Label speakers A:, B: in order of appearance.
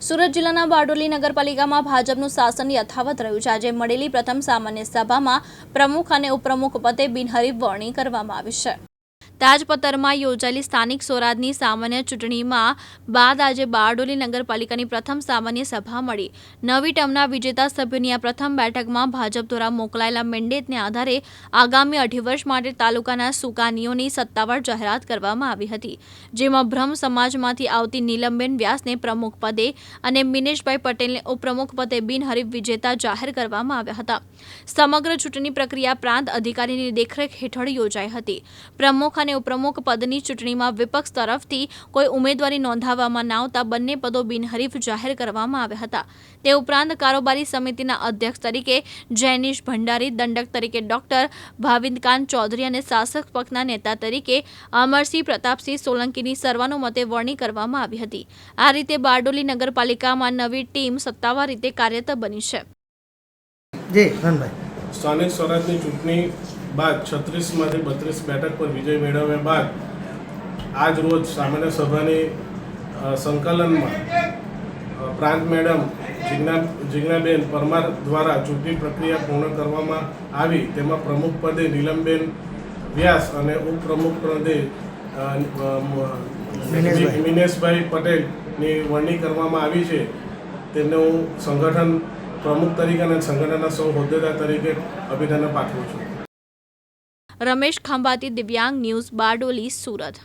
A: સુરત જિલ્લાના બારડોલી નગરપાલિકામાં ભાજપનું શાસન યથાવત રહ્યું છે। આજે મળેલી પ્રથમ સામાન્ય સભામાં પ્રમુખ અને ઉપપ્રમુખ પદે બિનહરીફ વરણી કરવામાં આવી છે। તાજપતરમાં યોજાયેલી સ્થાનિક સ્વરાજની સામાન્ય ચૂંટણીમાં બાદ આજે બારડોલી નગરપાલિકાની પ્રથમ સામાન્ય સભા મળી। નવી ટર્મના વિજેતા સભ્યોની આ પ્રથમ બેઠકમાં ભાજપ દ્વારા મોકલાયેલા મેન્ડેટને આધારે આગામી 2.5 વર્ષ માટે તાલુકાના સુકાનીઓની સત્તાવાર જાહેરાત કરવામાં આવી હતી, જેમાં બ્રહ્મ સમાજમાંથી આવતી નીલમબેન વ્યાસને પ્રમુખ પદે અને મિનેશભાઈ પટેલને ઉપપ્રમુખ પદે બિનહરીફ વિજેતા જાહેર કરવામાં આવ્યા હતા। સમગ્ર ચૂંટણી પ્રક્રિયા પ્રાંત અધિકારીની દેખરેખ હેઠળ યોજાઈ હતી। પ્રમુખ અને ઉપપ્રમુખ પદની ચૂંટણીમાં વિપક્ષ તરફથી કોઈ ઉમેદવારી નોંધાવવામાં ન આવતા બંને પદો બિનહરીફ જાહેર કરવામાં આવ્યા હતા। તે ઉપરાંત કારોબારી સમિતિના અધ્યક્ષ તરીકે જૈનિશ ભંડારી, દંડક તરીકે ડોક્ટર ભાવિનકાંત ચૌધરી અને શાસક પક્ષના નેતા તરીકે અમરસિંહ પ્રતાપસિંહ સોલંકીની સર્વાનુમતે વરણી કરવામાં આવી હતી। આ રીતે બારડોલી નગરપાલિકામાં નવી ટીમ સત્તાવાર રીતે કાર્યરત બની છે।
B: સ્થાનિક સ્વરાજની ચૂંટણી બાદ 36 માંથી 32 બેઠક પર વિજય મેળવ્યા બાદ આજ રોજ સામાન્ય સભાની સંકલનમાં પ્રાંત મેડમ જિજ્ઞાબેન પરમાર દ્વારા ચૂંટણી પ્રક્રિયા પૂર્ણ કરવામાં આવી। તેમાં પ્રમુખ પદે નીલમબેન વ્યાસ અને ઉપપ્રમુખ પદે મિનેશભાઈ પટેલની વરણી કરવામાં આવી છે। તેમને હું સંગઠન પ્રમુખ તરીકે અને સંગઠનના સૌ હોદ્દેદાર તરીકે અભિનંદન પાઠવું છું।
A: રમેશ ખંભાતી, દિવ્યાંગ ન્યૂઝ, બારડોલી, સુરત।